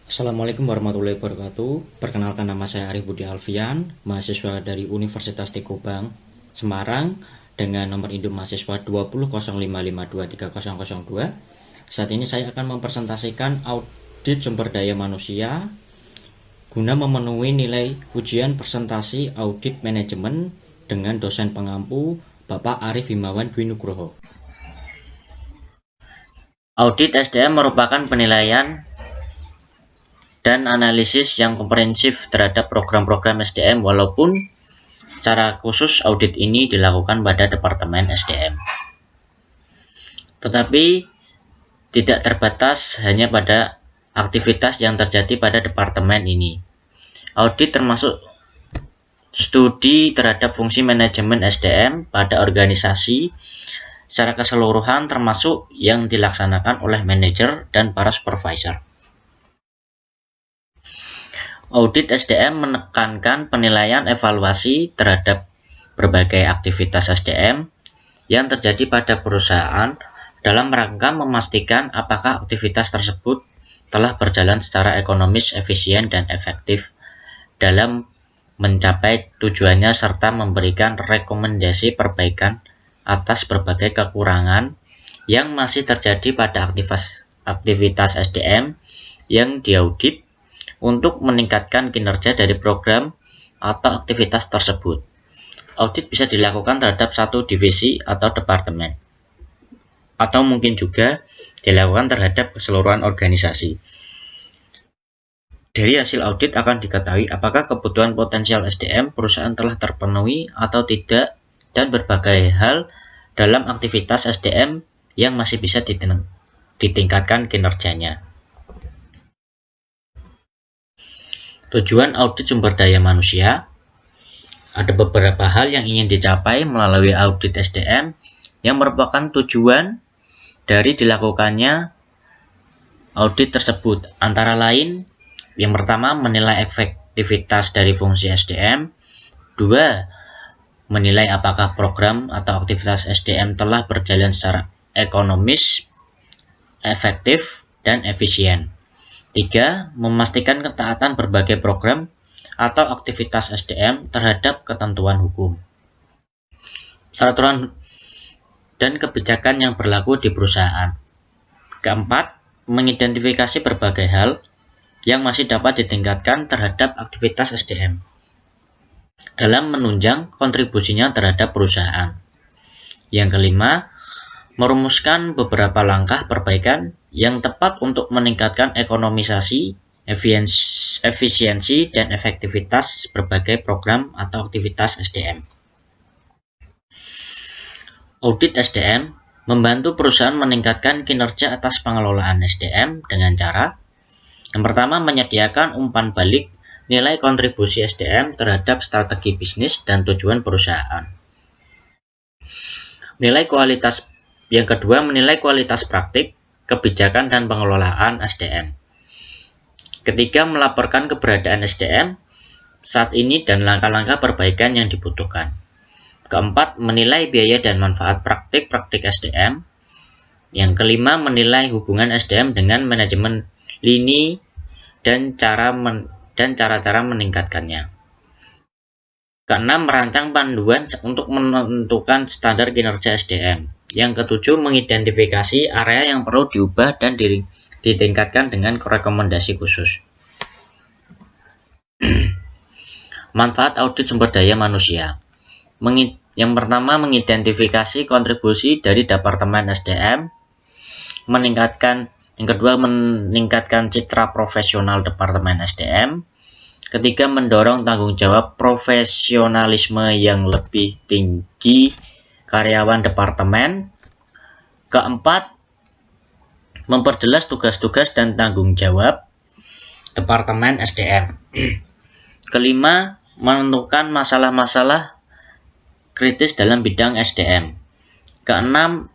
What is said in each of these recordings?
Assalamualaikum warahmatullahi wabarakatuh. Perkenalkan, nama saya Arif Budi Alfian, mahasiswa dari Universitas Tekobang, Semarang, dengan nomor induk mahasiswa 20.05523002. Saat ini saya akan mempresentasikan audit sumber daya manusia guna memenuhi nilai ujian presentasi audit manajemen dengan dosen pengampu Bapak Arif Himawan Dwi Nugroho. Audit SDM merupakan penilaian dan analisis yang komprehensif terhadap program-program SDM, walaupun secara khusus audit ini dilakukan pada Departemen SDM. Tetapi tidak terbatas hanya pada aktivitas yang terjadi pada departemen ini. Audit termasuk studi terhadap fungsi manajemen SDM pada organisasi secara keseluruhan, termasuk yang dilaksanakan oleh manajer dan para supervisor. Audit SDM menekankan penilaian evaluasi terhadap berbagai aktivitas SDM yang terjadi pada perusahaan dalam rangka memastikan apakah aktivitas tersebut telah berjalan secara ekonomis, efisien, dan efektif dalam mencapai tujuannya, serta memberikan rekomendasi perbaikan atas berbagai kekurangan yang masih terjadi pada aktivitas SDM yang diaudit untuk meningkatkan kinerja dari program atau aktivitas tersebut. Audit bisa dilakukan terhadap satu divisi atau departemen, atau mungkin juga dilakukan terhadap keseluruhan organisasi. Dari hasil audit akan diketahui apakah kebutuhan potensial SDM perusahaan telah terpenuhi atau tidak, dan berbagai hal dalam aktivitas SDM yang masih bisa ditingkatkan kinerjanya. Tujuan audit sumber daya manusia. Ada beberapa hal yang ingin dicapai melalui audit SDM yang merupakan tujuan dari dilakukannya audit tersebut. Antara lain, yang pertama, menilai efektivitas dari fungsi SDM. 2. Menilai apakah program atau aktivitas SDM telah berjalan secara ekonomis, efektif, dan efisien. 3. Memastikan ketaatan berbagai program atau aktivitas SDM terhadap ketentuan hukum, peraturan, dan kebijakan yang berlaku di perusahaan. 4. Mengidentifikasi berbagai hal yang masih dapat ditingkatkan terhadap aktivitas SDM dalam menunjang kontribusinya terhadap perusahaan. Yang kelima, merumuskan beberapa langkah perbaikan yang tepat untuk meningkatkan ekonomisasi, efisiensi, dan efektivitas berbagai program atau aktivitas SDM. Audit SDM membantu perusahaan meningkatkan kinerja atas pengelolaan SDM dengan cara: yang pertama, menyediakan umpan balik nilai kontribusi SDM terhadap strategi bisnis dan tujuan perusahaan. Yang kedua, menilai kualitas praktik, kebijakan, dan pengelolaan SDM. Ketiga, melaporkan keberadaan SDM saat ini dan langkah-langkah perbaikan yang dibutuhkan. Keempat, menilai biaya dan manfaat praktik-praktik SDM. Yang kelima, menilai hubungan SDM dengan manajemen lini dan cara-cara meningkatkannya. Keenam, merancang panduan untuk menentukan standar kinerja SDM. Yang ketujuh, mengidentifikasi area yang perlu diubah dan ditingkatkan dengan rekomendasi khusus. Manfaat audit sumber daya manusia. Yang pertama, mengidentifikasi kontribusi dari Departemen SDM. Yang kedua, meningkatkan citra profesional Departemen SDM. Ketiga, mendorong tanggung jawab profesionalisme yang lebih tinggi karyawan departemen. Keempat, memperjelas tugas-tugas dan tanggung jawab Departemen SDM. Kelima, menentukan masalah-masalah kritis dalam bidang SDM. Keenam,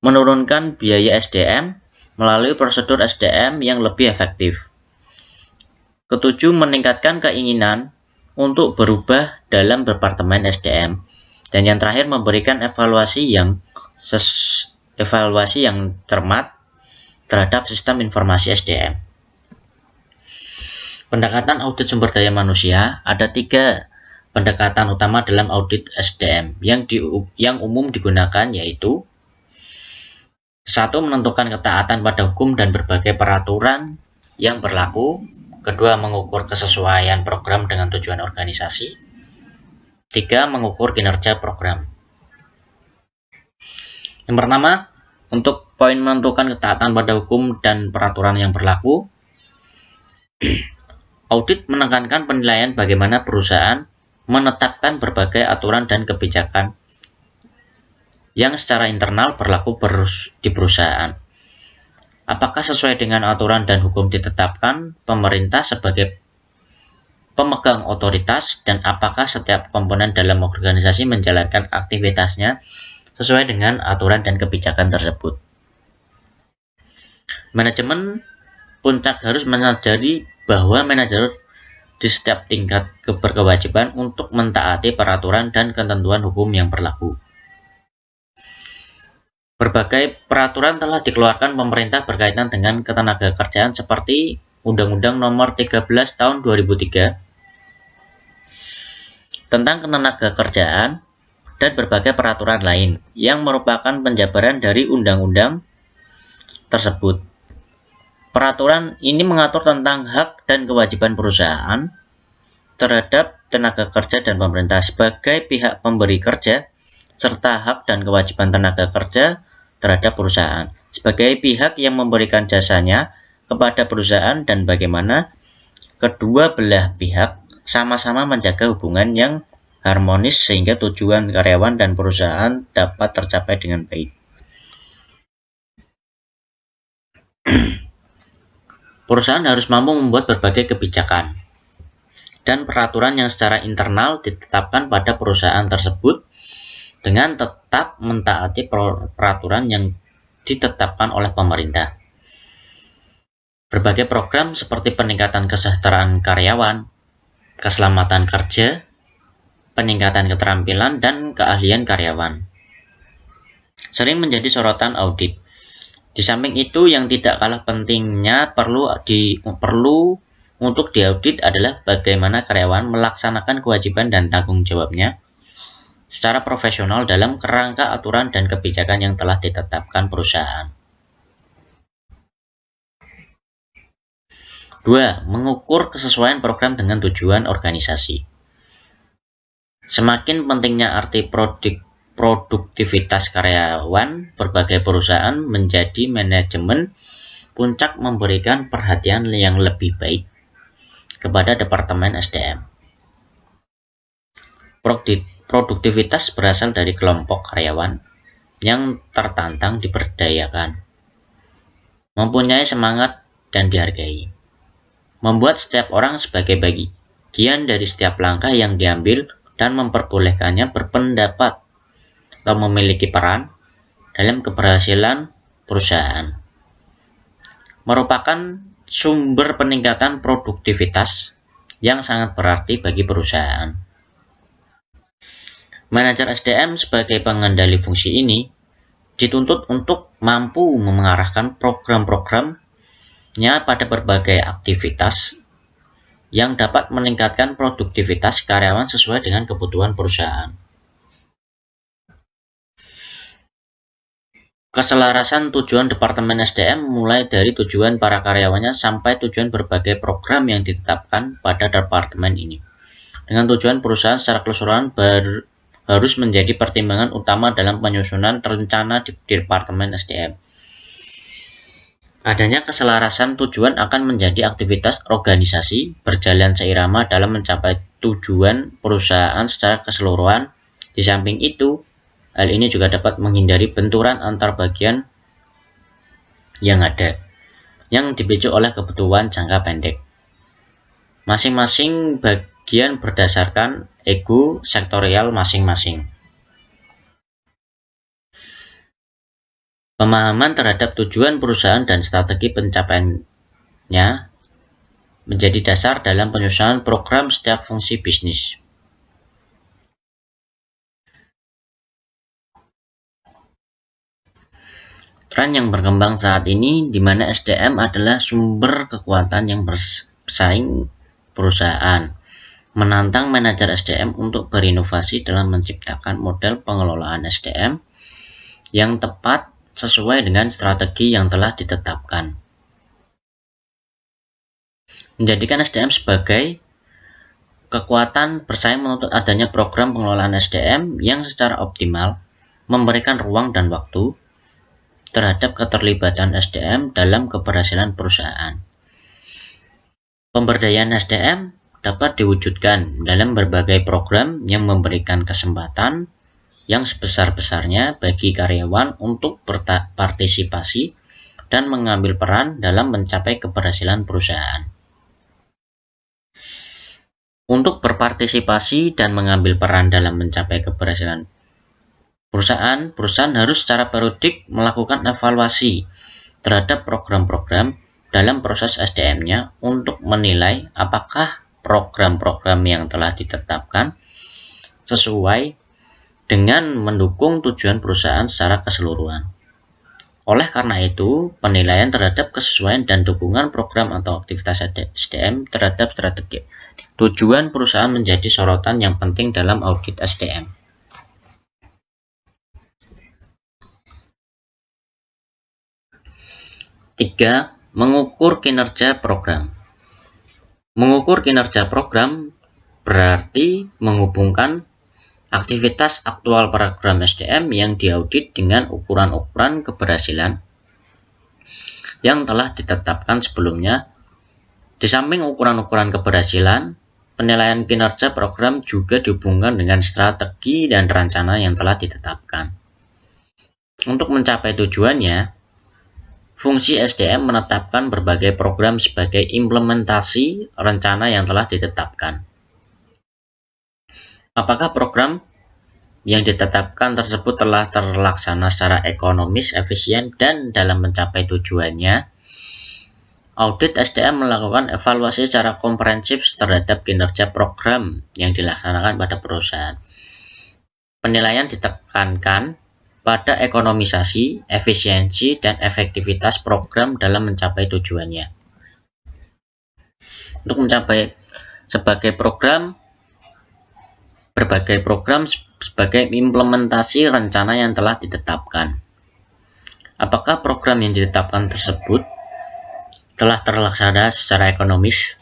menurunkan biaya SDM melalui prosedur SDM yang lebih efektif. Ketujuh, meningkatkan keinginan untuk berubah dalam Departemen SDM. Dan yang terakhir, memberikan evaluasi yang evaluasi yang cermat terhadap sistem informasi SDM. Pendekatan audit sumber daya manusia, ada 3 pendekatan utama dalam audit SDM yang umum digunakan, yaitu 1. Menentukan ketaatan pada hukum dan berbagai peraturan yang berlaku. 2. Mengukur kesesuaian program dengan tujuan organisasi. 3. Mengukur kinerja program. Yang pertama, untuk poin menentukan ketaatan pada hukum dan peraturan yang berlaku, audit menekankan penilaian bagaimana perusahaan menetapkan berbagai aturan dan kebijakan yang secara internal berlaku di perusahaan. Apakah sesuai dengan aturan dan hukum ditetapkan pemerintah sebagai pemegang otoritas, dan apakah setiap komponen dalam organisasi menjalankan aktivitasnya sesuai dengan aturan dan kebijakan tersebut. Manajemen puncak harus menyadari bahwa manajer di setiap tingkat berkewajiban untuk mentaati peraturan dan ketentuan hukum yang berlaku. Berbagai peraturan telah dikeluarkan pemerintah berkaitan dengan ketenagakerjaan seperti Undang-Undang Nomor 13 Tahun 2003 tentang ketenagakerjaan dan berbagai peraturan lain yang merupakan penjabaran dari undang-undang tersebut. Peraturan ini mengatur tentang hak dan kewajiban perusahaan terhadap tenaga kerja dan pemerintah sebagai pihak pemberi kerja, serta hak dan kewajiban tenaga kerja terhadap perusahaan sebagai pihak yang memberikan jasanya kepada perusahaan, dan bagaimana kedua belah pihak sama-sama menjaga hubungan yang harmonis sehingga tujuan karyawan dan perusahaan dapat tercapai dengan baik. Perusahaan harus mampu membuat berbagai kebijakan dan peraturan yang secara internal ditetapkan pada perusahaan tersebut dengan tetap mentaati peraturan yang ditetapkan oleh pemerintah. Berbagai program seperti peningkatan kesejahteraan karyawan, keselamatan kerja, peningkatan keterampilan dan keahlian karyawan sering menjadi sorotan audit. Di samping itu, yang tidak kalah pentingnya perlu untuk diaudit adalah bagaimana karyawan melaksanakan kewajiban dan tanggung jawabnya secara profesional dalam kerangka aturan dan kebijakan yang telah ditetapkan perusahaan. 2. Mengukur kesesuaian program dengan tujuan organisasi. Semakin pentingnya arti produktivitas karyawan, berbagai perusahaan menjadi manajemen puncak memberikan perhatian yang lebih baik kepada Departemen SDM. Produktivitas berasal dari kelompok karyawan yang tertantang diberdayakan, mempunyai semangat dan dihargai, membuat setiap orang sebagai bagian dari setiap langkah yang diambil dan memperbolehkannya berpendapat atau memiliki peran dalam keberhasilan perusahaan, merupakan sumber peningkatan produktivitas yang sangat berarti bagi perusahaan. Manajer SDM sebagai pengendali fungsi ini dituntut untuk mampu mengarahkan program-programnya pada berbagai aktivitas yang dapat meningkatkan produktivitas karyawan sesuai dengan kebutuhan perusahaan. Keselarasan tujuan Departemen SDM mulai dari tujuan para karyawannya sampai tujuan berbagai program yang ditetapkan pada departemen ini. Dengan tujuan perusahaan secara keseluruhan harus menjadi pertimbangan utama dalam penyusunan rencana di Departemen SDM. Adanya keselarasan tujuan akan menjadi aktivitas organisasi berjalan seirama dalam mencapai tujuan perusahaan secara keseluruhan. Di samping itu, hal ini juga dapat menghindari benturan antar bagian yang ada, yang dipicu oleh kebutuhan jangka pendek masing-masing bagian berdasarkan ego sektorial masing-masing. Pemahaman terhadap tujuan perusahaan dan strategi pencapaiannya menjadi dasar dalam penyusunan program setiap fungsi bisnis. Tren yang berkembang saat ini di mana SDM adalah sumber kekuatan yang bersaing perusahaan, menantang manajer SDM untuk berinovasi dalam menciptakan model pengelolaan SDM yang tepat sesuai dengan strategi yang telah ditetapkan. Menjadikan SDM sebagai kekuatan bersaing menuntut adanya program pengelolaan SDM yang secara optimal memberikan ruang dan waktu terhadap keterlibatan SDM dalam keberhasilan perusahaan. Pemberdayaan SDM dapat diwujudkan dalam berbagai program yang memberikan kesempatan yang sebesar-besarnya bagi karyawan untuk berpartisipasi dan mengambil peran dalam mencapai keberhasilan perusahaan. Untuk berpartisipasi dan mengambil peran dalam mencapai keberhasilan perusahaan harus secara periodik melakukan evaluasi terhadap program-program dalam proses SDM-nya untuk menilai apakah program-program yang telah ditetapkan sesuai dengan mendukung tujuan perusahaan secara keseluruhan. Oleh karena itu, penilaian terhadap kesesuaian dan dukungan program atau aktivitas SDM terhadap strategi tujuan perusahaan menjadi sorotan yang penting dalam audit SDM. 3. Mengukur kinerja program. Mengukur kinerja program berarti menghubungkan aktivitas aktual program SDM yang diaudit dengan ukuran-ukuran keberhasilan yang telah ditetapkan sebelumnya. Di samping ukuran-ukuran keberhasilan, penilaian kinerja program juga dihubungkan dengan strategi dan rencana yang telah ditetapkan. Untuk mencapai tujuannya, fungsi SDM menetapkan berbagai program sebagai implementasi rencana yang telah ditetapkan. Apakah program yang ditetapkan tersebut telah terlaksana secara ekonomis, efisien, dan dalam mencapai tujuannya? Audit SDM melakukan evaluasi secara komprehensif terhadap kinerja program yang dilaksanakan pada perusahaan. Penilaian ditekankan pada ekonomisasi, efisiensi, dan efektivitas program dalam mencapai tujuannya. Untuk mencapai berbagai program sebagai implementasi rencana yang telah ditetapkan. Apakah program yang ditetapkan tersebut telah terlaksana secara ekonomis,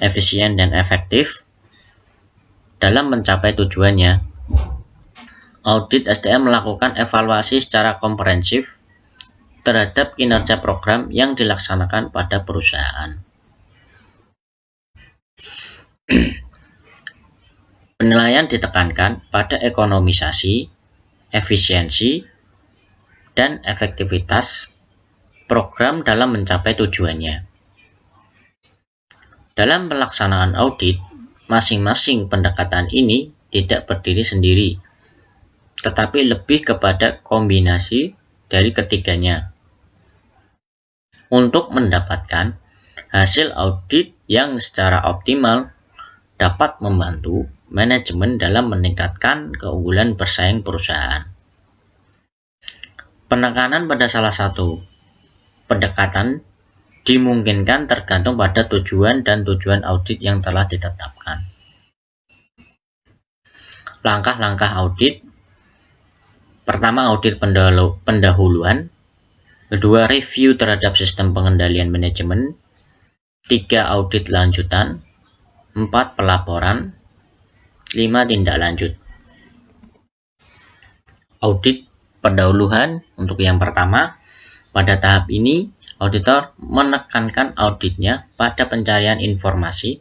efisien, dan efektif dalam mencapai tujuannya? Audit SDM melakukan evaluasi secara komprehensif terhadap kinerja program yang dilaksanakan pada perusahaan. Penilaian ditekankan pada ekonomisasi, efisiensi, dan efektivitas program dalam mencapai tujuannya. Dalam pelaksanaan audit, masing-masing pendekatan ini tidak berdiri sendiri, tetapi lebih kepada kombinasi dari ketiganya untuk mendapatkan hasil audit yang secara optimal dapat membantu manajemen dalam meningkatkan keunggulan bersaing perusahaan. Penekanan pada salah satu pendekatan dimungkinkan tergantung pada tujuan dan tujuan audit yang telah ditetapkan. Langkah-langkah audit: pertama, audit pendahuluan. Kedua, review terhadap sistem pengendalian manajemen. 3, audit lanjutan. 4, pelaporan. 5, tindak lanjut. Audit pendahuluan. Untuk yang pertama, pada tahap ini auditor menekankan auditnya pada pencarian informasi,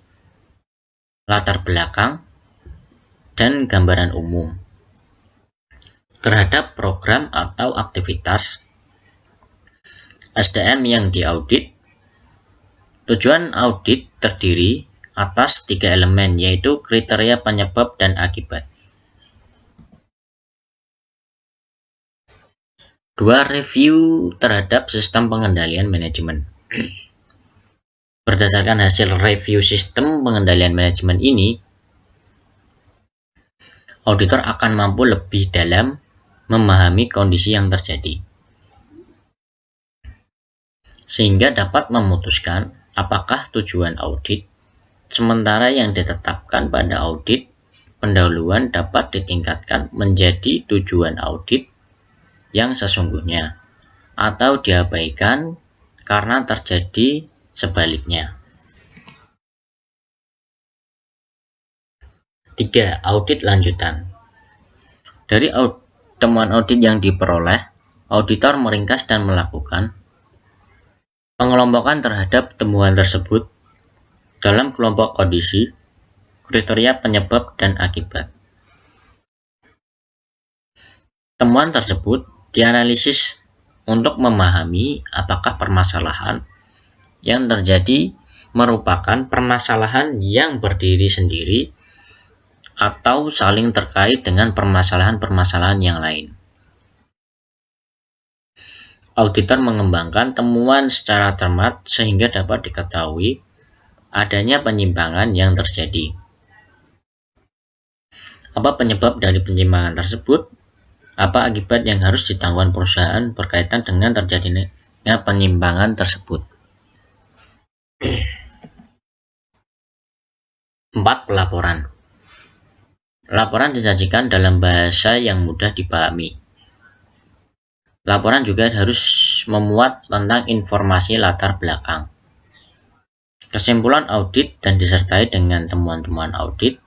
latar belakang, dan gambaran umum terhadap program atau aktivitas SDM yang diaudit. Tujuan audit terdiri atas 3 elemen, yaitu kriteria, penyebab, dan akibat. 2, review terhadap sistem pengendalian manajemen. Berdasarkan hasil review sistem pengendalian manajemen ini, auditor akan mampu lebih dalam memahami kondisi yang terjadi. sehingga dapat memutuskan apakah tujuan audit sementara yang ditetapkan pada audit pendahuluan dapat ditingkatkan menjadi tujuan audit yang sesungguhnya atau diabaikan karena terjadi sebaliknya. 3. Audit lanjutan. Dari temuan audit yang diperoleh, auditor meringkas dan melakukan pengelompokan terhadap temuan tersebut dalam kelompok kondisi, kriteria penyebab, dan akibat. Temuan tersebut dianalisis untuk memahami apakah permasalahan yang terjadi merupakan permasalahan yang berdiri sendiri atau saling terkait dengan permasalahan-permasalahan yang lain. Auditor mengembangkan temuan secara cermat sehingga dapat diketahui adanya penyimpangan yang terjadi. Apa penyebab dari penyimpangan tersebut? Apa akibat yang harus ditanggung perusahaan berkaitan dengan terjadinya penyimpangan tersebut? 4. Pelaporan. Laporan disajikan dalam bahasa yang mudah dipahami. Laporan juga harus memuat tentang informasi latar belakang, kesimpulan audit, dan disertai dengan temuan-temuan audit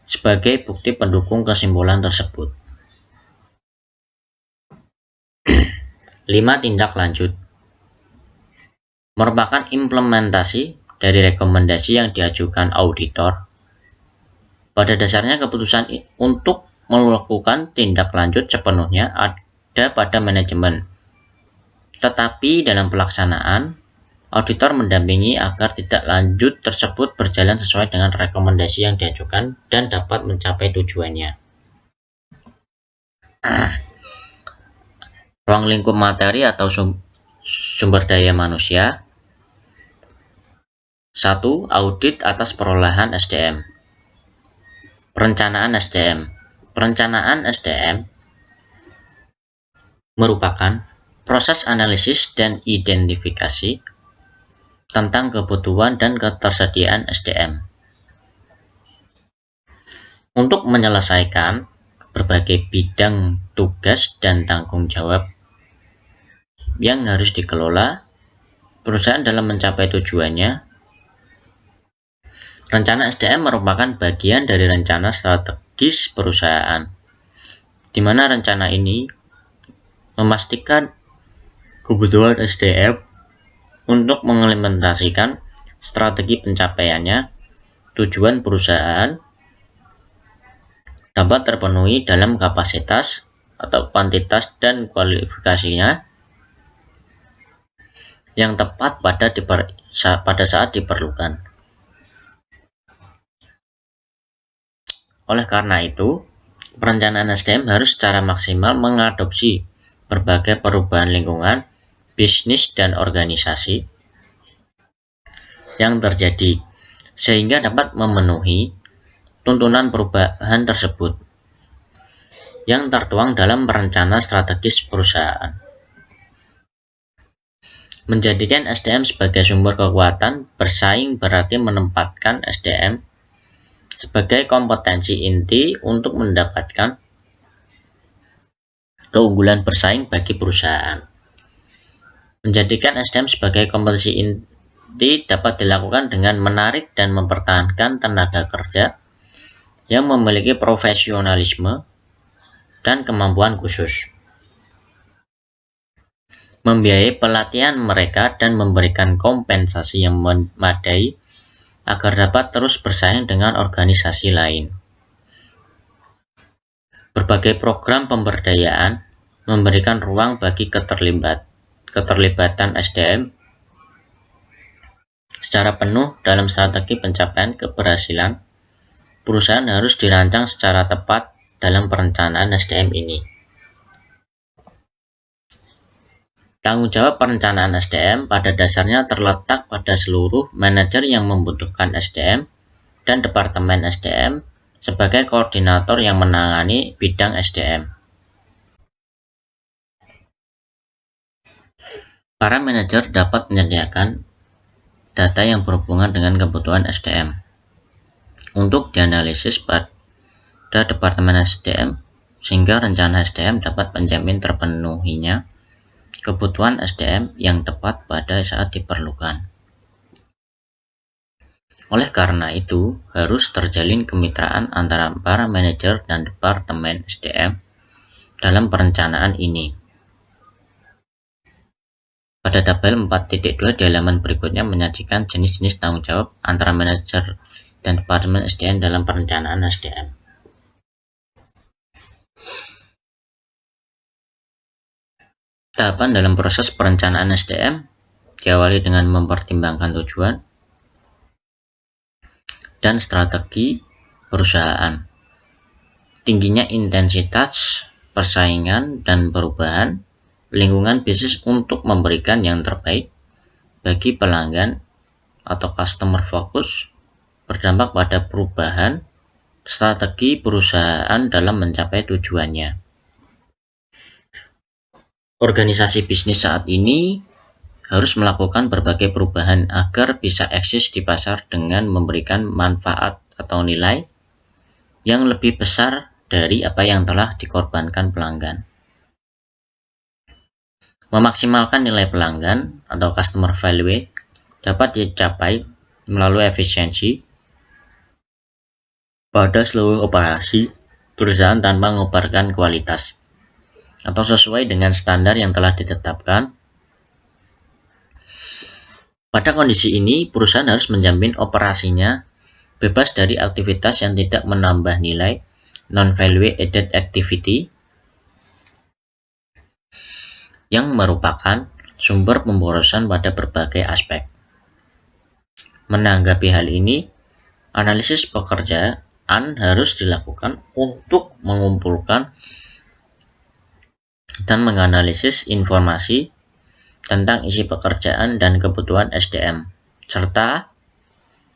sebagai bukti pendukung kesimpulan tersebut. 5. Tindak lanjut. Merupakan implementasi dari rekomendasi yang diajukan auditor. Pada dasarnya keputusan untuk melakukan tindak lanjut sepenuhnya ada pada manajemen. Tetapi dalam pelaksanaan, auditor mendampingi agar tindak lanjut tersebut berjalan sesuai dengan rekomendasi yang diajukan dan dapat mencapai tujuannya. Ruang lingkup materi atau sumber daya manusia. 1. Audit atas perolehan SDM. Perencanaan SDM. Perencanaan SDM merupakan proses analisis dan identifikasi tentang kebutuhan dan ketersediaan SDM. Untuk menyelesaikan berbagai bidang tugas dan tanggung jawab yang harus dikelola perusahaan dalam mencapai tujuannya, rencana SDM merupakan bagian dari rencana strategis perusahaan, di mana rencana ini memastikan kebutuhan SDM untuk mengimplementasikan strategi pencapaiannya. Tujuan perusahaan dapat terpenuhi dalam kapasitas atau kuantitas dan kualifikasinya yang tepat pada saat diperlukan. Oleh karena itu, perencanaan SDM harus secara maksimal mengadopsi berbagai perubahan lingkungan, bisnis, dan organisasi yang terjadi, sehingga dapat memenuhi tuntunan perubahan tersebut yang tertuang dalam rencana strategis perusahaan. Menjadikan SDM sebagai sumber kekuatan bersaing berarti menempatkan SDM sebagai kompetensi inti untuk mendapatkan keunggulan bersaing bagi perusahaan. Menjadikan SDM sebagai kompetensi inti dapat dilakukan dengan menarik dan mempertahankan tenaga kerja yang memiliki profesionalisme dan kemampuan khusus, membiayai pelatihan mereka, dan memberikan kompensasi yang memadai agar dapat terus bersaing dengan organisasi lain. Berbagai program pemberdayaan memberikan ruang bagi keterlibatan SDM secara penuh dalam strategi pencapaian keberhasilan. Perusahaan harus dirancang secara tepat dalam perencanaan SDM ini. Tanggung jawab perencanaan SDM pada dasarnya terletak pada seluruh manajer yang membutuhkan SDM dan Departemen SDM sebagai koordinator yang menangani bidang SDM. Para manajer dapat menyediakan data yang berhubungan dengan kebutuhan SDM untuk dianalisis pada Departemen SDM, sehingga rencana SDM dapat menjamin terpenuhinya kebutuhan SDM yang tepat pada saat diperlukan. Oleh karena itu, harus terjalin kemitraan antara para manajer dan Departemen SDM dalam perencanaan ini. Pada tabel 4.2 di halaman berikutnya menyajikan jenis-jenis tanggung jawab antara manajer dan Departemen SDM dalam perencanaan SDM. Tahapan dalam proses perencanaan SDM diawali dengan mempertimbangkan tujuan dan strategi perusahaan, tingginya intensitas persaingan dan perubahan lingkungan bisnis untuk memberikan yang terbaik bagi pelanggan atau customer focus, berdampak pada perubahan strategi perusahaan dalam mencapai tujuannya. Organisasi bisnis saat ini harus melakukan berbagai perubahan agar bisa eksis di pasar dengan memberikan manfaat atau nilai yang lebih besar dari apa yang telah dikorbankan pelanggan. Memaksimalkan nilai pelanggan atau customer value dapat dicapai melalui efisiensi pada seluruh operasi perusahaan tanpa mengobarkan kualitas atau sesuai dengan standar yang telah ditetapkan. Pada kondisi ini, perusahaan harus menjamin operasinya bebas dari aktivitas yang tidak menambah nilai non-value added activity yang merupakan sumber pemborosan pada berbagai aspek. Menanggapi hal ini, analisis pekerjaan harus dilakukan untuk mengumpulkan dan menganalisis informasi tentang isi pekerjaan dan kebutuhan SDM, serta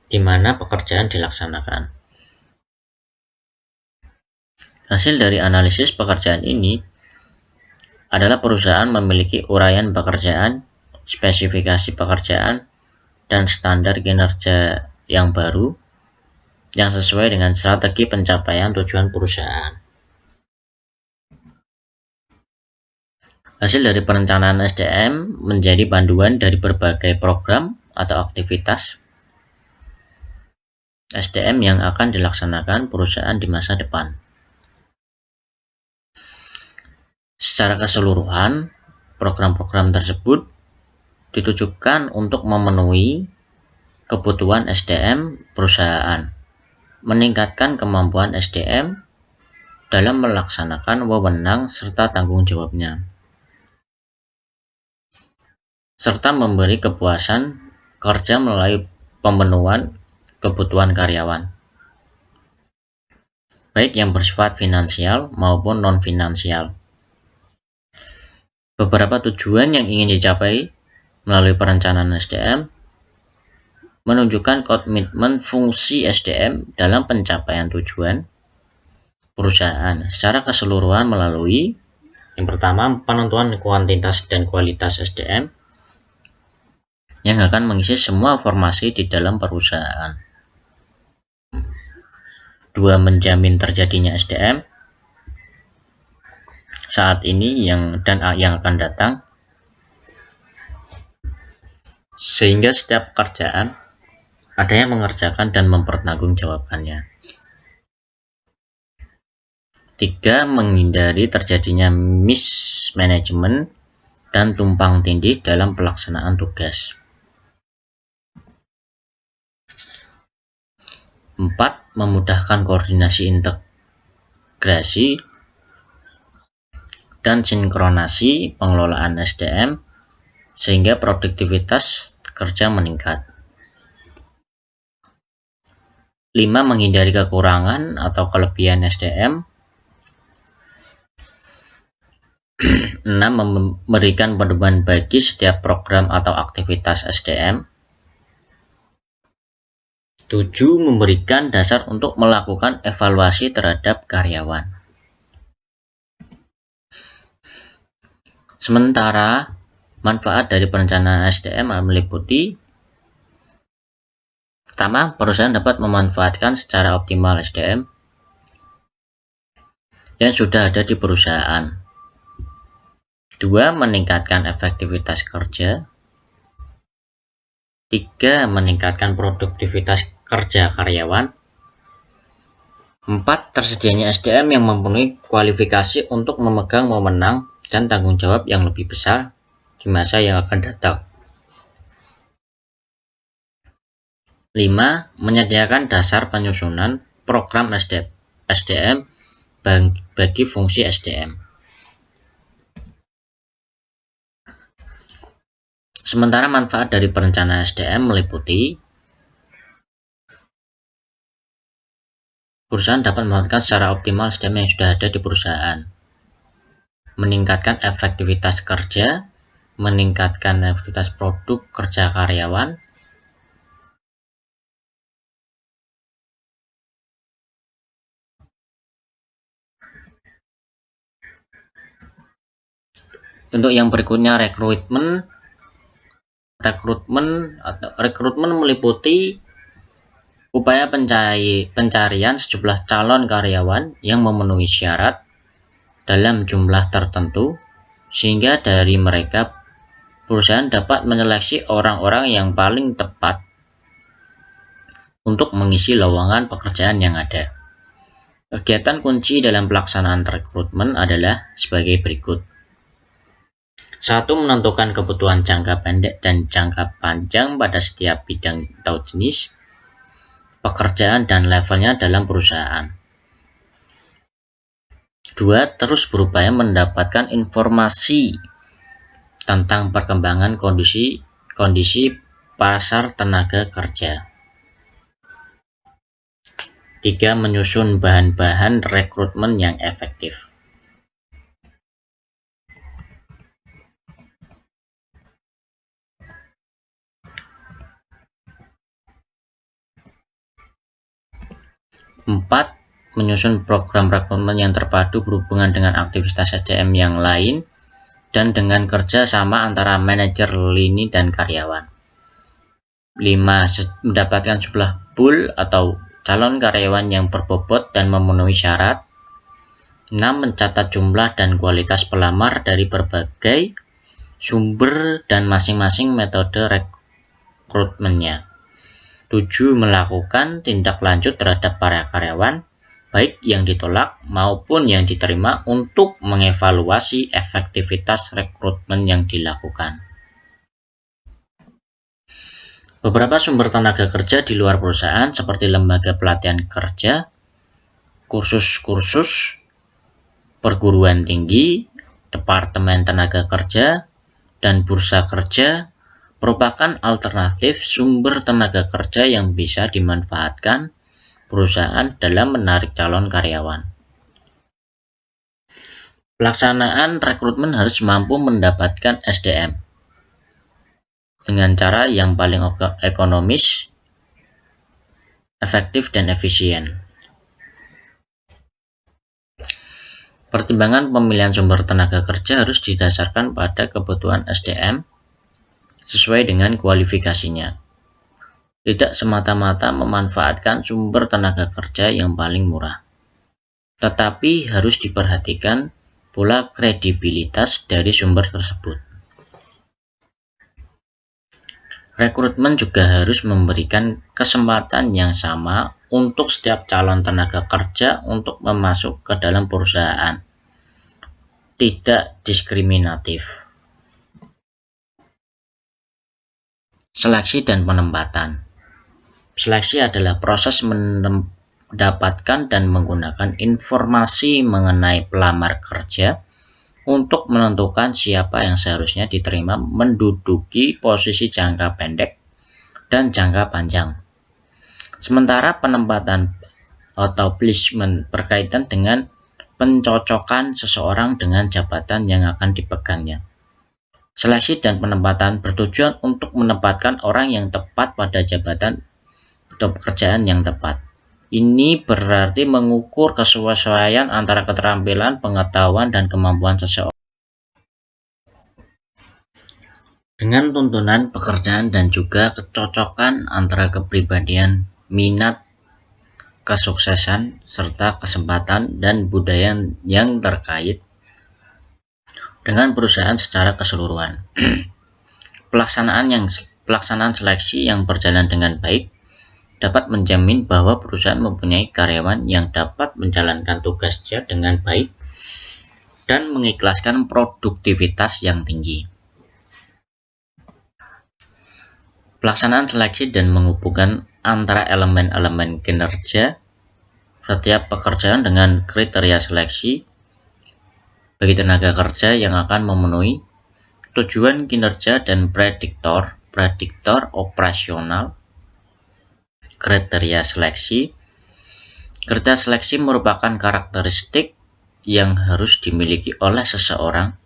di mana pekerjaan dilaksanakan. Hasil dari analisis pekerjaan ini adalah perusahaan memiliki uraian pekerjaan, spesifikasi pekerjaan, dan standar kinerja yang baru yang sesuai dengan strategi pencapaian tujuan perusahaan. Hasil dari perencanaan SDM menjadi panduan dari berbagai program atau aktivitas SDM yang akan dilaksanakan perusahaan di masa depan. Secara keseluruhan, program-program tersebut ditujukan untuk memenuhi kebutuhan SDM perusahaan, meningkatkan kemampuan SDM dalam melaksanakan wewenang serta tanggung jawabnya, serta memberi kepuasan kerja melalui pemenuhan kebutuhan karyawan, baik yang bersifat finansial maupun non-finansial. Beberapa tujuan yang ingin dicapai melalui perencanaan SDM menunjukkan komitmen fungsi SDM dalam pencapaian tujuan perusahaan secara keseluruhan melalui yang pertama, penentuan kuantitas dan kualitas SDM yang akan mengisi semua formasi di dalam perusahaan. 2. Menjamin terjadinya SDM saat ini yang akan datang, sehingga setiap pekerjaan ada yang mengerjakan dan mempertanggungjawabkannya. 3. Menghindari terjadinya mismanagement dan tumpang tindih dalam pelaksanaan tugas. 4. Memudahkan koordinasi integrasi dan sinkronasi pengelolaan SDM sehingga produktivitas kerja meningkat. 5. Menghindari kekurangan atau kelebihan SDM. 6. Memberikan pedoman bagi setiap program atau aktivitas SDM. 7. Memberikan dasar untuk melakukan evaluasi terhadap karyawan. Sementara Manfaat dari perencanaan SDM meliputi: pertama, perusahaan dapat memanfaatkan secara optimal SDM yang sudah ada di perusahaan. Dua, meningkatkan efektivitas kerja. Tiga, meningkatkan produktivitas kerja karyawan. Empat, tersedianya SDM yang memenuhi kualifikasi untuk memegang wewenang dan tanggung jawab yang lebih besar di masa yang akan datang. 5. Menyediakan dasar penyusunan program SDM bagi fungsi SDM. Sementara manfaat dari perencanaan SDM meliputi: perusahaan dapat memanfaatkan secara optimal SDM yang sudah ada di perusahaan, meningkatkan efektivitas kerja, meningkatkan efektivitas produk kerja karyawan, untuk yang berikutnya rekrutmen meliputi upaya pencarian sejumlah calon karyawan yang memenuhi syarat dalam jumlah tertentu, sehingga dari mereka perusahaan dapat menyeleksi orang-orang yang paling tepat untuk mengisi lowongan pekerjaan yang ada. Kegiatan kunci dalam pelaksanaan rekrutmen adalah sebagai berikut. 1. Menentukan kebutuhan jangka pendek dan jangka panjang pada setiap bidang atau jenis pekerjaan dan levelnya dalam perusahaan. 2. Terus berupaya mendapatkan informasi tentang perkembangan kondisi pasar tenaga kerja. 3. Menyusun bahan-bahan rekrutmen yang efektif. 4. Menyusun program rekrutmen yang terpadu berhubungan dengan aktivitas SDM yang lain dan dengan kerja sama antara manajer lini dan karyawan. 5. Mendapatkan jumlah pool atau calon karyawan yang berbobot dan memenuhi syarat. 6. Mencatat jumlah dan kualitas pelamar dari berbagai sumber dan masing-masing metode rekrutmennya. 7. Melakukan tindak lanjut terhadap para karyawan, baik yang ditolak maupun yang diterima, untuk mengevaluasi efektivitas rekrutmen yang dilakukan. Beberapa sumber tenaga kerja di luar perusahaan seperti lembaga pelatihan kerja, kursus-kursus, perguruan tinggi, departemen tenaga kerja, dan bursa kerja merupakan alternatif sumber tenaga kerja yang bisa dimanfaatkan perusahaan dalam menarik calon karyawan. Pelaksanaan rekrutmen harus mampu mendapatkan SDM dengan cara yang paling ekonomis, efektif, dan efisien. Pertimbangan pemilihan sumber tenaga kerja harus didasarkan pada kebutuhan SDM sesuai dengan kualifikasinya. Tidak semata-mata memanfaatkan sumber tenaga kerja yang paling murah, tetapi harus diperhatikan pula kredibilitas dari sumber tersebut. Rekrutmen juga harus memberikan kesempatan yang sama untuk setiap calon tenaga kerja untuk masuk ke dalam perusahaan, tidak diskriminatif. Seleksi dan penempatan. Seleksi adalah proses mendapatkan dan menggunakan informasi mengenai pelamar kerja untuk menentukan siapa yang seharusnya diterima menduduki posisi jangka pendek dan jangka panjang. Sementara penempatan atau placement berkaitan dengan pencocokan seseorang dengan jabatan yang akan dipegangnya. Seleksi dan penempatan bertujuan untuk menempatkan orang yang tepat pada jabatan atau pekerjaan yang tepat. Ini berarti mengukur kesesuaian antara keterampilan, pengetahuan, dan kemampuan seseorang. dengan tuntunan pekerjaan dan juga kecocokan antara kepribadian, minat, kesuksesan, serta kesempatan dan budaya yang terkait dengan perusahaan secara keseluruhan. Pelaksanaan seleksi yang berjalan dengan baik dapat menjamin bahwa perusahaan mempunyai karyawan yang dapat menjalankan tugasnya dengan baik dan mengikhlaskan produktivitas yang tinggi. Pelaksanaan seleksi dan menghubungkan antara elemen-elemen kinerja setiap pekerjaan dengan kriteria seleksi bagi tenaga kerja yang akan memenuhi tujuan kinerja dan prediktor operasional. Kriteria seleksi merupakan karakteristik yang harus dimiliki oleh seseorang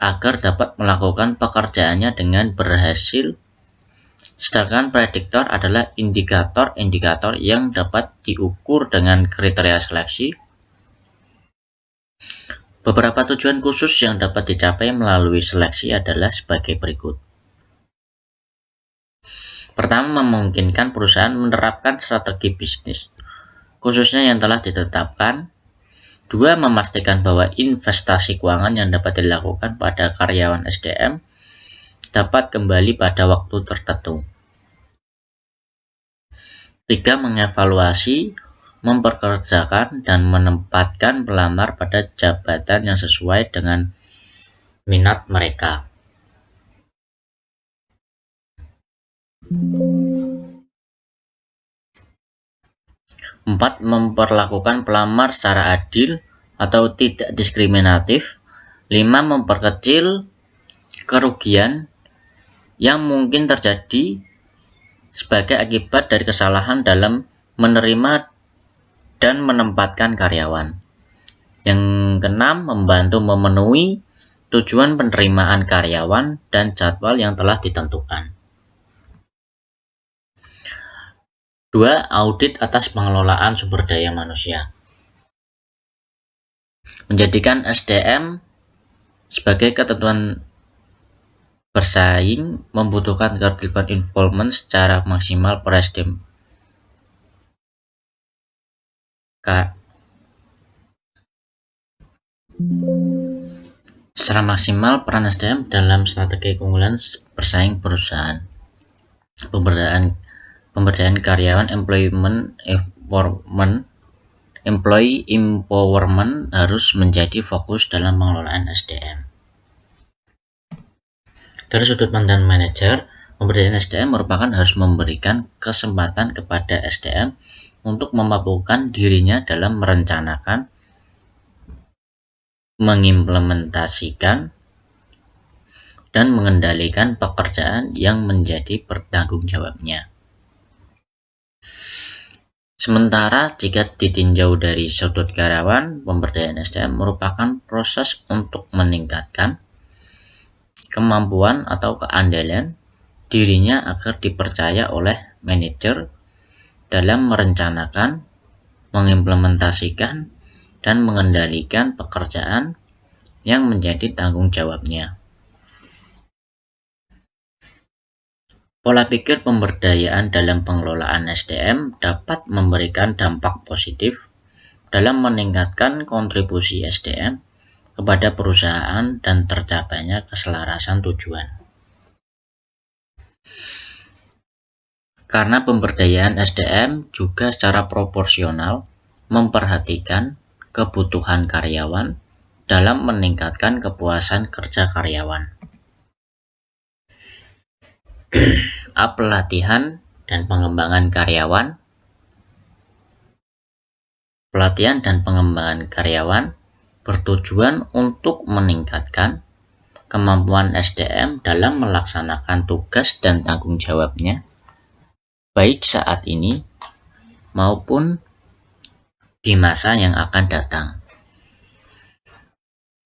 agar dapat melakukan pekerjaannya dengan berhasil. Sedangkan prediktor adalah indikator-indikator yang dapat diukur dengan kriteria seleksi. Beberapa tujuan khusus yang dapat dicapai melalui seleksi adalah sebagai berikut. Pertama, memungkinkan perusahaan menerapkan strategi bisnis, khususnya yang telah ditetapkan. Dua, memastikan bahwa investasi keuangan yang dapat dilakukan pada karyawan SDM dapat kembali pada waktu tertentu. Tiga, mengevaluasi, memperkerjakan, dan menempatkan pelamar pada jabatan yang sesuai dengan minat mereka. 4. Memperlakukan pelamar secara adil atau tidak diskriminatif. 5. Memperkecil kerugian yang mungkin terjadi sebagai akibat dari kesalahan dalam menerima dan menempatkan karyawan. Yang keenam, membantu memenuhi tujuan penerimaan karyawan dan jadwal yang telah ditentukan. 2. Audit atas pengelolaan sumber daya manusia. Menjadikan SDM sebagai ketentuan bersaing membutuhkan keterlibatan involvement secara maksimal per SDM. Secara maksimal peran SDM dalam strategi keunggulan bersaing perusahaan. Pemberdayaan karyawan, employee empowerment harus menjadi fokus dalam pengelolaan SDM. Dari sudut pandang manajer, pemberdayaan SDM merupakan harus memberikan kesempatan kepada SDM untuk memampukan dirinya dalam merencanakan, mengimplementasikan, dan mengendalikan pekerjaan yang menjadi bertanggung jawabnya. Sementara jika ditinjau dari sudut karyawan, pemberdayaan SDM merupakan proses untuk meningkatkan kemampuan atau keandalan dirinya agar dipercaya oleh manajer dalam merencanakan, mengimplementasikan, dan mengendalikan pekerjaan yang menjadi tanggung jawabnya. Pola pikir pemberdayaan dalam pengelolaan SDM dapat memberikan dampak positif dalam meningkatkan kontribusi SDM kepada perusahaan dan tercapainya keselarasan tujuan. Karena pemberdayaan SDM juga secara proporsional memperhatikan kebutuhan karyawan dalam meningkatkan kepuasan kerja karyawan. Pelatihan dan pengembangan karyawan. Pelatihan dan pengembangan karyawan bertujuan untuk meningkatkan kemampuan SDM dalam melaksanakan tugas dan tanggung jawabnya, baik saat ini maupun di masa yang akan datang.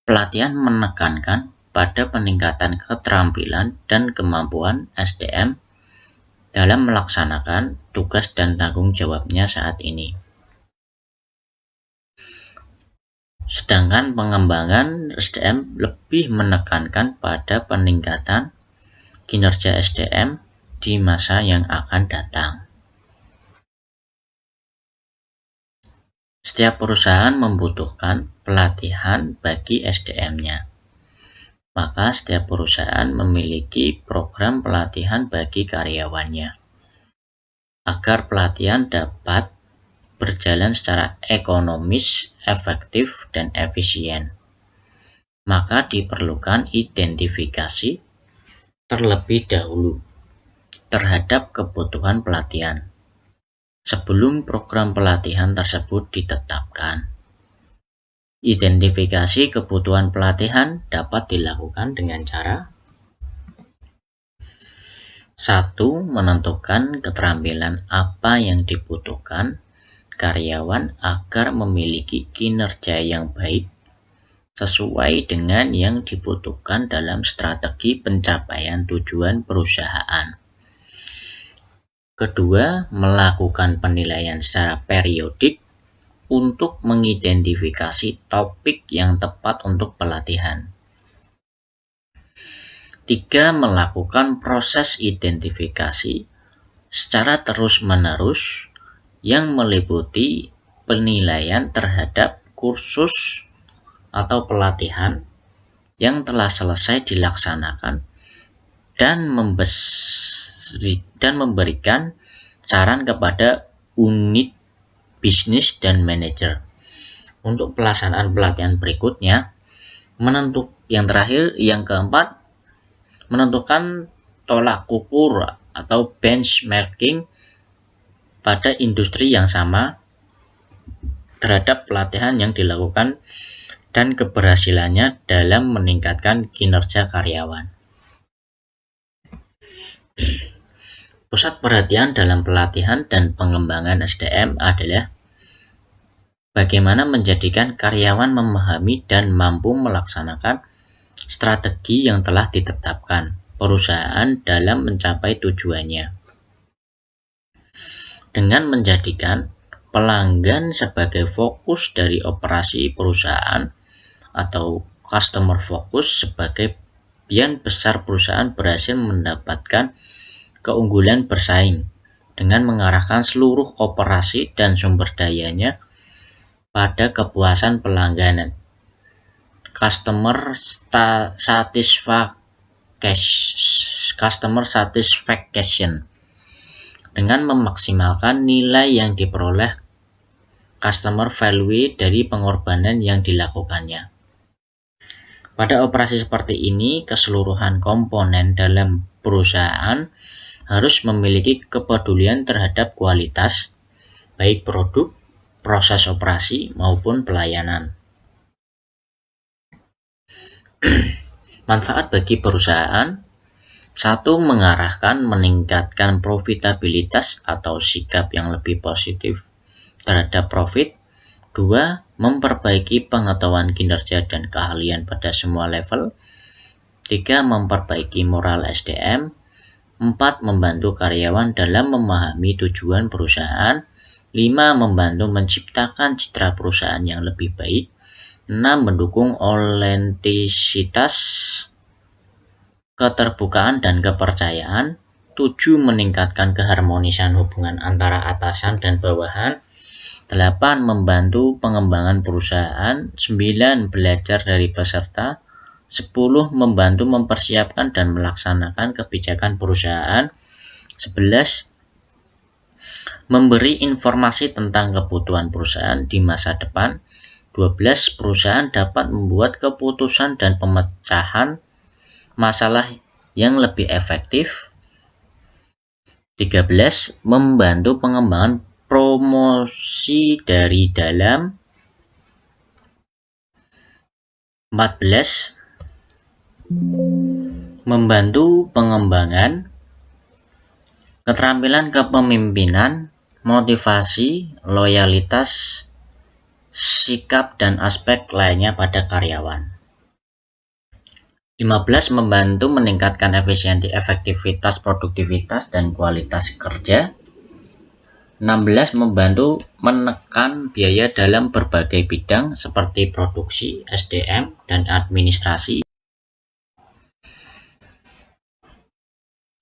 Pelatihan menekankan pada peningkatan keterampilan dan kemampuan SDM dalam melaksanakan tugas dan tanggung jawabnya saat ini. Sedangkan pengembangan SDM lebih menekankan pada peningkatan kinerja SDM di masa yang akan datang. Setiap perusahaan membutuhkan pelatihan bagi SDM-nya. Maka setiap perusahaan memiliki program pelatihan bagi karyawannya. Agar pelatihan dapat berjalan secara ekonomis, efektif, dan efisien, maka diperlukan identifikasi terlebih dahulu terhadap kebutuhan pelatihan sebelum program pelatihan tersebut ditetapkan. Identifikasi kebutuhan pelatihan dapat dilakukan dengan cara 1. Menentukan keterampilan apa yang dibutuhkan karyawan agar memiliki kinerja yang baik sesuai dengan yang dibutuhkan dalam strategi pencapaian tujuan perusahaan. Kedua, melakukan penilaian secara periodik untuk mengidentifikasi topik yang tepat untuk pelatihan. 3. Melakukan proses identifikasi secara terus-menerus yang meliputi penilaian terhadap kursus atau pelatihan yang telah selesai dilaksanakan dan memberikan saran kepada unit bisnis dan manajer untuk pelaksanaan pelatihan berikutnya. Yang keempat, menentukan tolak ukur atau benchmarking pada industri yang sama terhadap pelatihan yang dilakukan dan keberhasilannya dalam meningkatkan kinerja karyawan. Pusat perhatian dalam pelatihan dan pengembangan SDM adalah bagaimana menjadikan karyawan memahami dan mampu melaksanakan strategi yang telah ditetapkan perusahaan dalam mencapai tujuannya. Dengan menjadikan pelanggan sebagai fokus dari operasi perusahaan atau customer focus, sebagian besar perusahaan berhasil mendapatkan keunggulan bersaing dengan mengarahkan seluruh operasi dan sumber dayanya pada kepuasan pelanggan, customer satisfaction, dengan memaksimalkan nilai yang diperoleh customer value dari pengorbanan yang dilakukannya. Pada operasi seperti ini, keseluruhan komponen dalam perusahaan harus memiliki kepedulian terhadap kualitas, baik produk, proses operasi, maupun pelayanan. Manfaat bagi perusahaan: 1. Meningkatkan profitabilitas atau sikap yang lebih positif terhadap profit. 2. Memperbaiki pengetahuan kinerja dan keahlian pada semua level. 3. Memperbaiki moral SDM. 4. Membantu karyawan dalam memahami tujuan perusahaan. 5. Membantu menciptakan citra perusahaan yang lebih baik. 6. Mendukung otentisitas, keterbukaan, dan kepercayaan. 7. Meningkatkan keharmonisan hubungan antara atasan dan bawahan. 8. Membantu pengembangan perusahaan. 9. Belajar dari peserta. 10. Membantu mempersiapkan dan melaksanakan kebijakan perusahaan. 11. Memberi informasi tentang kebutuhan perusahaan di masa depan. 12. Perusahaan dapat membuat keputusan dan pemecahan masalah yang lebih efektif. 13. Membantu pengembangan promosi dari dalam. 14. Membantu pengembangan keterampilan kepemimpinan, motivasi, loyalitas, sikap, dan aspek lainnya pada karyawan. 15. Membantu meningkatkan efisiensi, efektivitas, produktivitas, dan kualitas kerja. 16. Membantu menekan biaya dalam berbagai bidang seperti produksi, SDM, dan administrasi.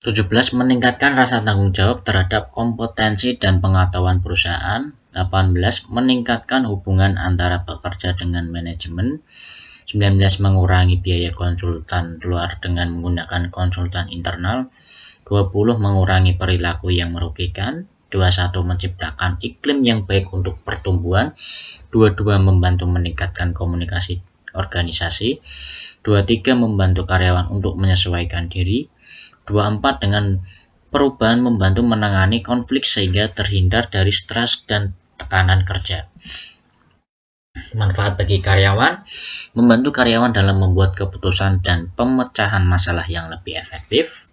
17. Meningkatkan rasa tanggung jawab terhadap kompetensi dan pengetahuan perusahaan. 18. Meningkatkan hubungan antara pekerja dengan manajemen. 19. Mengurangi biaya konsultan luar dengan menggunakan konsultan internal. 20. Mengurangi perilaku yang merugikan. 21. Menciptakan iklim yang baik untuk pertumbuhan. 22. Membantu meningkatkan komunikasi organisasi. 23. Membantu karyawan untuk menyesuaikan diri. 24. Dengan perubahan membantu menangani konflik sehingga terhindar dari stres dan tekanan kerja. Manfaat bagi karyawan: membantu karyawan dalam membuat keputusan dan pemecahan masalah yang lebih efektif.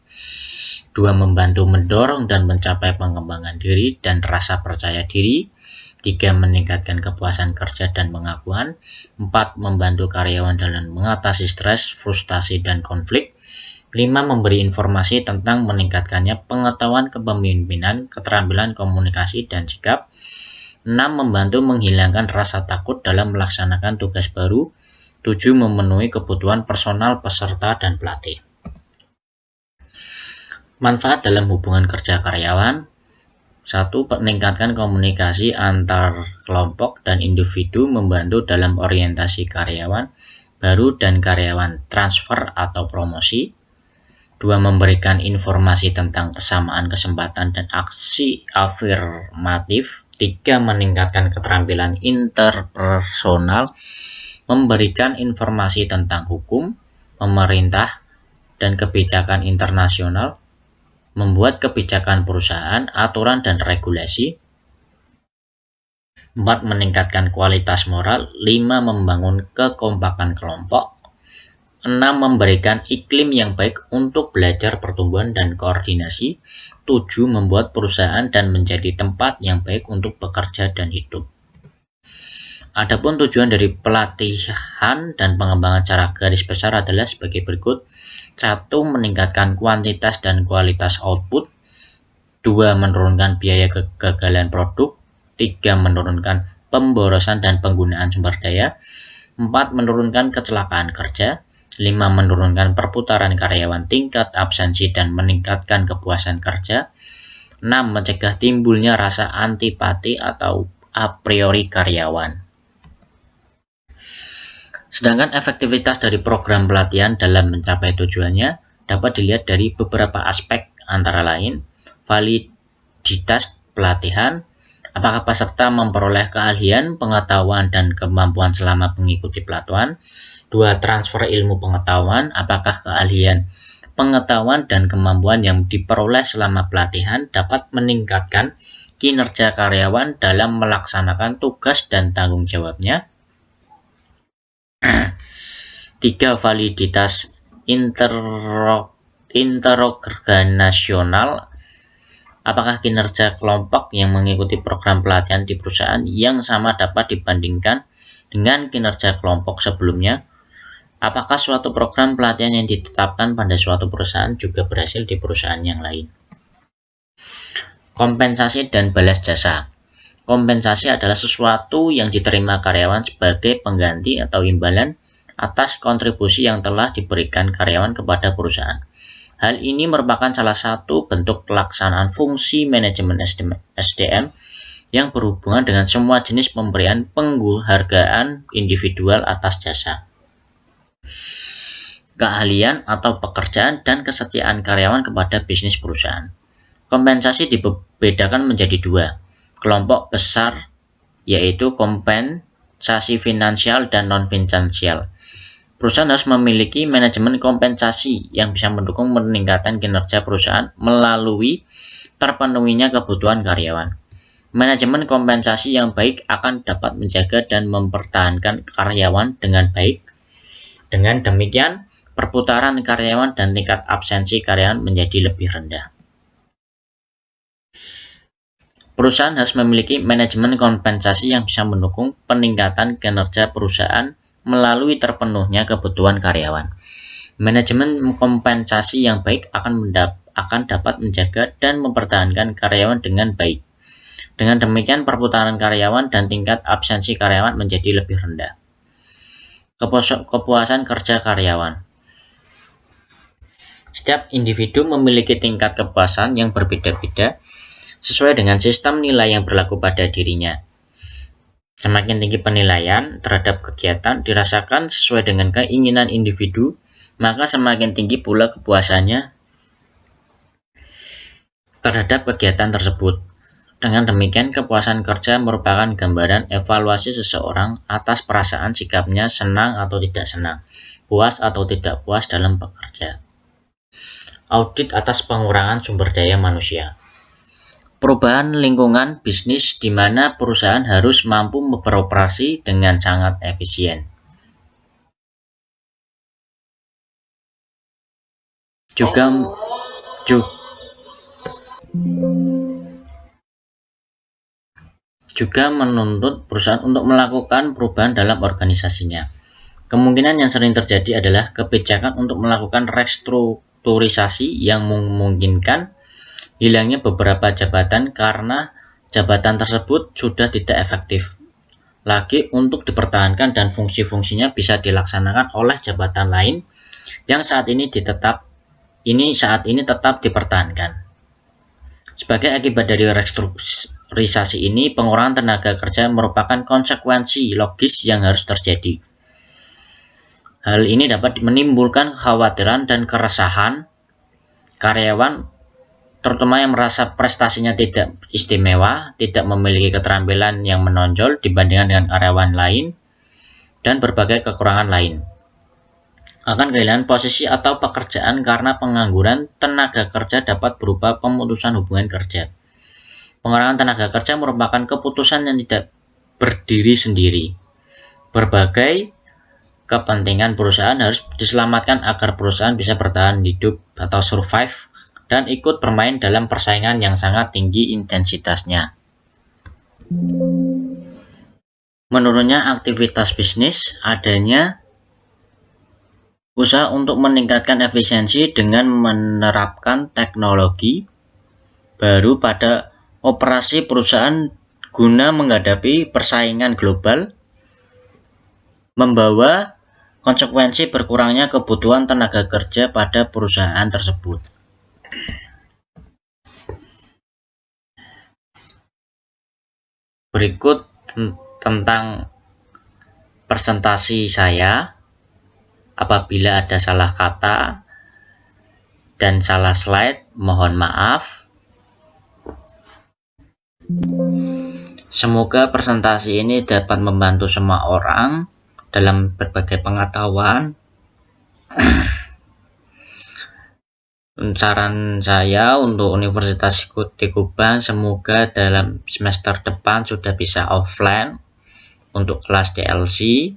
2. Membantu mendorong dan mencapai pengembangan diri dan rasa percaya diri. 3. Meningkatkan kepuasan kerja dan pengakuan. 4. Membantu karyawan dalam mengatasi stres, frustasi, dan konflik. 5. Memberi informasi tentang meningkatkannya pengetahuan kepemimpinan, keterampilan komunikasi, dan sikap. 6. Membantu menghilangkan rasa takut dalam melaksanakan tugas baru. 7. Memenuhi kebutuhan personal peserta dan pelatih. Manfaat dalam hubungan kerja karyawan: 1. Meningkatkan komunikasi antar kelompok dan individu, membantu dalam orientasi karyawan baru dan karyawan transfer atau promosi. 2. Memberikan informasi tentang kesamaan kesempatan dan aksi afirmatif. 3. Meningkatkan keterampilan interpersonal, memberikan informasi tentang hukum, pemerintah, dan kebijakan internasional, membuat kebijakan perusahaan, aturan, dan regulasi. 4. Meningkatkan kualitas moral. 5. Membangun kekompakan kelompok. 6. Memberikan iklim yang baik untuk belajar, pertumbuhan, dan koordinasi. 7. Membuat perusahaan dan menjadi tempat yang baik untuk bekerja dan hidup. Adapun tujuan dari pelatihan dan pengembangan secara garis besar adalah sebagai berikut. 1. Meningkatkan kuantitas dan kualitas output. 2. Menurunkan biaya kegagalan produk. 3. Menurunkan pemborosan dan penggunaan sumber daya. 4. Menurunkan kecelakaan kerja. 5. Menurunkan perputaran karyawan, tingkat absensi, dan meningkatkan kepuasan kerja. 6. Mencegah timbulnya rasa antipati atau a priori karyawan. Sedangkan efektivitas dari program pelatihan dalam mencapai tujuannya dapat dilihat dari beberapa aspek, antara lain validitas pelatihan, apakah peserta memperoleh keahlian, pengetahuan, dan kemampuan selama mengikuti pelatihan. 2. Transfer ilmu pengetahuan, apakah keahlian, pengetahuan, dan kemampuan yang diperoleh selama pelatihan dapat meningkatkan kinerja karyawan dalam melaksanakan tugas dan tanggung jawabnya. 3. Validitas interorganisasional, apakah kinerja kelompok yang mengikuti program pelatihan di perusahaan yang sama dapat dibandingkan dengan kinerja kelompok sebelumnya. Apakah suatu program pelatihan yang ditetapkan pada suatu perusahaan juga berhasil di perusahaan yang lain. Kompensasi dan balas jasa. Kompensasi adalah sesuatu yang diterima karyawan sebagai pengganti atau imbalan atas kontribusi yang telah diberikan karyawan kepada perusahaan. Hal ini merupakan salah satu bentuk pelaksanaan fungsi manajemen SDM yang berhubungan dengan semua jenis pemberian penghargaan individual atas jasa, keahlian atau pekerjaan, dan kesetiaan karyawan kepada bisnis perusahaan. Kompensasi dibedakan menjadi 2 kelompok besar, yaitu kompensasi finansial dan non-finansial. Perusahaan harus memiliki manajemen kompensasi yang bisa mendukung peningkatan kinerja perusahaan melalui terpenuhinya kebutuhan karyawan. Manajemen kompensasi yang baik akan dapat menjaga dan mempertahankan karyawan dengan baik. Dengan demikian, perputaran karyawan dan tingkat absensi karyawan menjadi lebih rendah. Perusahaan harus memiliki manajemen kompensasi yang bisa mendukung peningkatan kinerja perusahaan melalui terpenuhnya kebutuhan karyawan. Manajemen kompensasi yang baik akan dapat menjaga dan mempertahankan karyawan dengan baik. Dengan demikian, perputaran karyawan dan tingkat absensi karyawan menjadi lebih rendah. Kepuasan kerja karyawan. Setiap individu memiliki tingkat kepuasan yang berbeda-beda sesuai dengan sistem nilai yang berlaku pada dirinya. Semakin tinggi penilaian terhadap kegiatan dirasakan sesuai dengan keinginan individu, maka semakin tinggi pula kepuasannya terhadap kegiatan tersebut. Dengan demikian, kepuasan kerja merupakan gambaran evaluasi seseorang atas perasaan sikapnya senang atau tidak senang, puas atau tidak puas dalam bekerja. Audit atas pengurangan sumber daya manusia. Perubahan lingkungan bisnis di mana perusahaan harus mampu beroperasi dengan sangat efisien. Juga menuntut perusahaan untuk melakukan perubahan dalam organisasinya. Kemungkinan yang sering terjadi adalah kebijakan untuk melakukan restrukturisasi yang memungkinkan hilangnya beberapa jabatan karena jabatan tersebut sudah tidak efektif lagi untuk dipertahankan dan fungsi-fungsinya bisa dilaksanakan oleh jabatan lain yang saat ini tetap dipertahankan. Sebagai akibat dari restrukturisasi ini, pengurangan tenaga kerja merupakan konsekuensi logis yang harus terjadi. Hal ini dapat menimbulkan kekhawatiran dan keresahan karyawan, terutama yang merasa prestasinya tidak istimewa, tidak memiliki keterampilan yang menonjol dibandingkan dengan karyawan lain, dan berbagai kekurangan lain. Akan kehilangan posisi atau pekerjaan karena pengangguran tenaga kerja dapat berupa pemutusan hubungan kerja. Pengurangan tenaga kerja merupakan keputusan yang tidak berdiri sendiri. Berbagai kepentingan perusahaan harus diselamatkan agar perusahaan bisa bertahan hidup atau survive dan ikut bermain dalam persaingan yang sangat tinggi intensitasnya. Menurunnya aktivitas bisnis, adanya usaha untuk meningkatkan efisiensi dengan menerapkan teknologi baru pada operasi perusahaan guna menghadapi persaingan global, membawa konsekuensi berkurangnya kebutuhan tenaga kerja pada perusahaan tersebut. Berikut tentang presentasi saya. Apabila ada salah kata dan salah slide, mohon maaf. Semoga presentasi ini dapat membantu semua orang dalam berbagai pengetahuan. Saran saya untuk Universitas Tikuban, semoga dalam semester depan sudah bisa offline untuk kelas DLC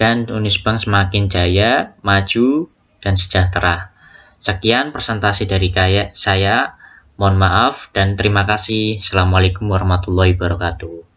dan Unisbank semakin jaya, maju, dan sejahtera. Sekian presentasi dari saya. Mohon maaf dan terima kasih. Assalamualaikum warahmatullahi wabarakatuh.